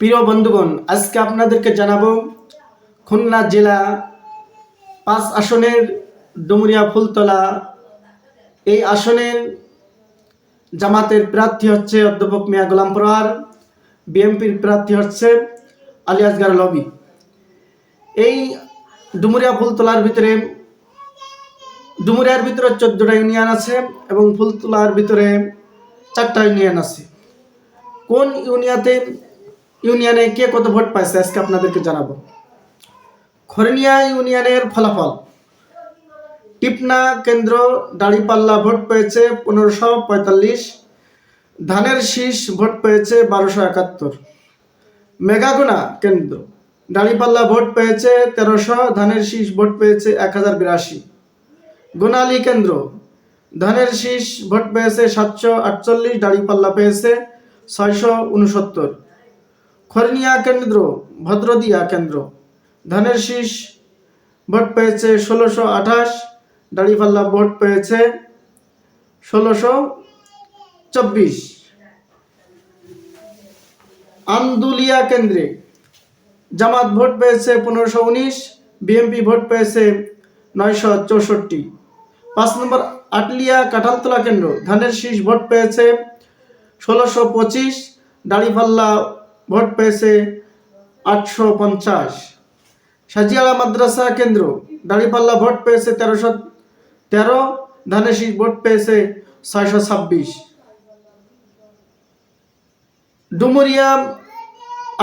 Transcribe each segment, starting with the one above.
প্রিয় বন্ধুগণ, আজকে আপনাদেরকে জানাবো খুলনা জেলা ৫ আসনের ডুমুরিয়া ফুলতলা এই আসনের জামাতের প্রার্থী হচ্ছে অধ্যাপক মিয়া গোলাম পরোয়ার, বিএনপির প্রার্থী হচ্ছে আলী আসগার লবি। এই ডুমুরিয়া ফুলতলার ভিতরে ডুমুরিয়ার ভিতরে 14টা ইউনিয়ন আছে এবং ফুলতলার ভিতরে 4টা ইউনিয়ন আছে। কোন ইউনিয়নে কে কত ভোট পাইছে আজকে আপনাদেরকে জানাবো। খরনিয়া ইউনিয়নের ফলাফল: টিপনা কেন্দ্র দাঁড়িপাল্লা ভোট পেয়েছে 1545, ধানের শীষ ভোট পেয়েছে 1271। মেঘাগোনা কেন্দ্র দাঁড়িপাল্লা ভোট পেয়েছে 1300, ধানের শীষ ভোট পেয়েছে 1082। গোনালি কেন্দ্র ধানের শীষ ভোট পেয়েছে 748, দাঁড়িপাল্লা পেয়েছে 669। খরনিয়া কেন্দ্র ভদ্রদিয়া কেন্দ্র ধানের শীষ ভোট পেয়েছে 1628, দাঁড়িপাল্লা ভোট পেয়েছে 1624। আন্দুলিয়া কেন্দ্রে জামাত ভোট পেয়েছে 1519, বিএনপি ভোট পেয়েছে 964। 5 নম্বর আটলিয়া কাঁঠালতলা কেন্দ্র ধানের শীষ ভোট পেয়েছে 1625, দাঁড়িপাল্লা ভোট পেয়েছে 850। সাজিয়ালা মাদ্রাসা কেন্দ্র দাঁড়িপাল্লা ভোট পেয়েছে 1313, ধানের শীষ ভোট পেয়েছে 626। ডুমুরিয়া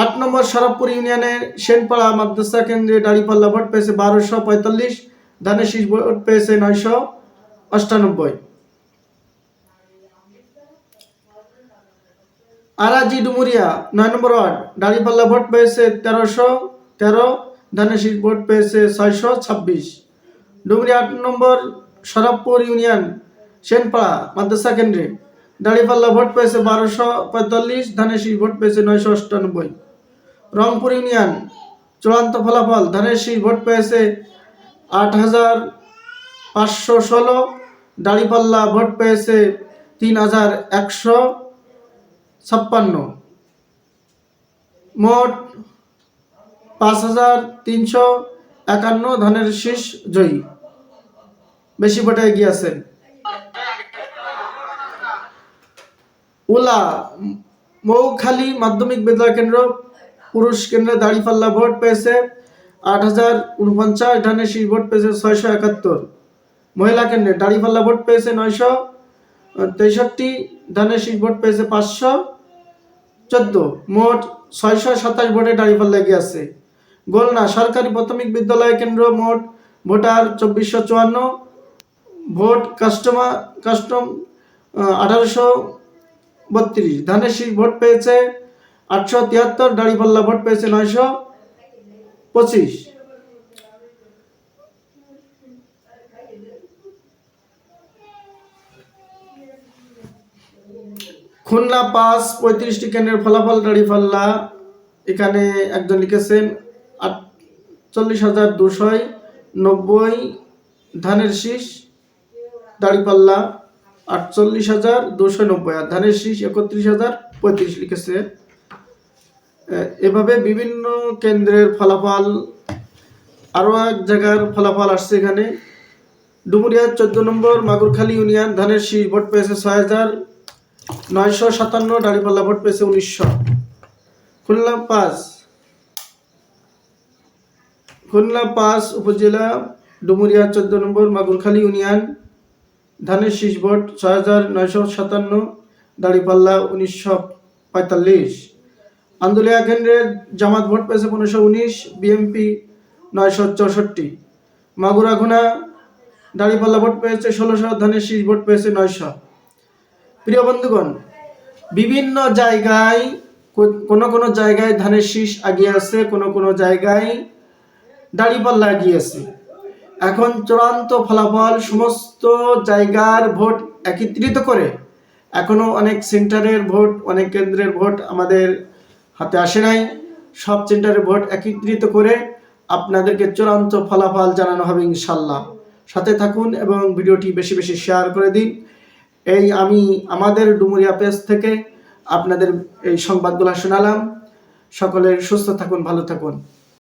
8 নম্বর শরফপুর ইউনিয়নের সেনপাড়া মাদ্রাসা কেন্দ্রে দাঁড়িপাল্লা ভোট পেয়েছে 1245, ধানের শীষ ভোট পেয়েছে 998। আরাজি ডুমুরিয়া 9 নম্বর ওয়ার্ড দাঁড়িপাল্লা ভোট পেয়েছে 1313, ধানের শীষ ভোট পেয়েছে 626। ডুমুরিয়া 8 নম্বর শরফপুর ইউনিয়ন সেনপাড়া মাদ্রাসা কেন্দ্রে দাঁড়িপাল্লা ভোট পেয়েছে 1245, ধানের শীষ ভোট পেয়েছে 998। রংপুর ইউনিয়ন চূড়ান্ত ফলাফল: ধানের শীষ ভোট পেয়েছে 8516, দাঁড়িপাল্লা ভোট পেয়েছে 3156, মোট 5351। ধানের শীষ জয়ী, বেশি ভোটে এগিয়ে আছেন। উলা মৌখালী মাধ্যমিক বিদ্যালয় কেন্দ্র পুরুষ কেন্দ্রে দাঁড়িপাল্লা ভোট পেয়েছে 8049, ধানের শীষ ভোট পেয়েছে 671। মহিলা কেন্দ্রে দাঁড়িপাল্লা ভোট পেয়েছে 963, ধানের শীষ ভোট পেয়েছে 514, মোট 627 ভোটে দাঁড়িপাল্লা এগিয়ে আছে। গোলনা সরকারি প্রাথমিক বিদ্যালয় কেন্দ্র মোট ভোটার 2454, ভোট কাস্টম 1832, ধানের শীষ ভোট পেয়েছে 873, দাঁড়িপাল্লা ভোট পেয়েছে 925। খুলনা 5 35টি কেন্দ্রের ফলাফল: দাঁড়িপাল্লা এখানে একজন লিখেছেন 48,290, ধানের শীষ দাঁড়িপাল্লা 48,290 আর ধানের শীষ 31,035 লিখেছে। এভাবে বিভিন্ন কেন্দ্রের ফলাফল, আরও এক জায়গার ফলাফল আসছে। এখানে ডুমুরিয়া 14 নম্বর মাগুরখালী ইউনিয়ন ধানের শীষ ভোট পেয়েছে 6,957, দাঁড়িপাল্লা ভোট পেয়েছে 1900। খুলনা 5 উপজেলা ডুমুরিয়া 14 নম্বর মাগুরখালী ইউনিয়ন ধানের শীষ ভোট 6,957, দাঁড়িপাল্লা 1945। আন্দুলিয়া কেন্দ্রে জামাত ভোট পেয়েছে 1519, বিএনপি 964। মাগুরাঘোনা দাঁড়িপাল্লা ভোট পেয়েছে 1600, ধানের শীষ ভোট পেয়েছে 900। প্রিয় বন্ধুগণ, বিভিন্ন জায়গায় কোনো জায়গায় ধানের শীষ এগিয়ে আছে, কোনো জায়গায় দাঁড়িপাল্লা এগিয়ে আছে। এখন চূড়ান্ত ফলাফল সমস্ত জায়গার ভোট একত্রিত করে, এখনো অনেক সেন্টারের ভোট, অনেক কেন্দ্রের ভোট আমাদের হাতে আসে নাই। সব সেন্টারের ভোট একত্রিত করে আপনাদেরকে চূড়ান্ত ফলাফল জানানো হবে ইনশাল্লাহ। সাথে থাকুন এবং ভিডিওটি বেশি বেশি শেয়ার করে দিন। আমি আমাদের ডুমুরিয়া পেজ থেকে আপনাদের এই সংবাদগুলো শোনালাম। সকলের সুস্থ থাকুন, ভালো থাকুন।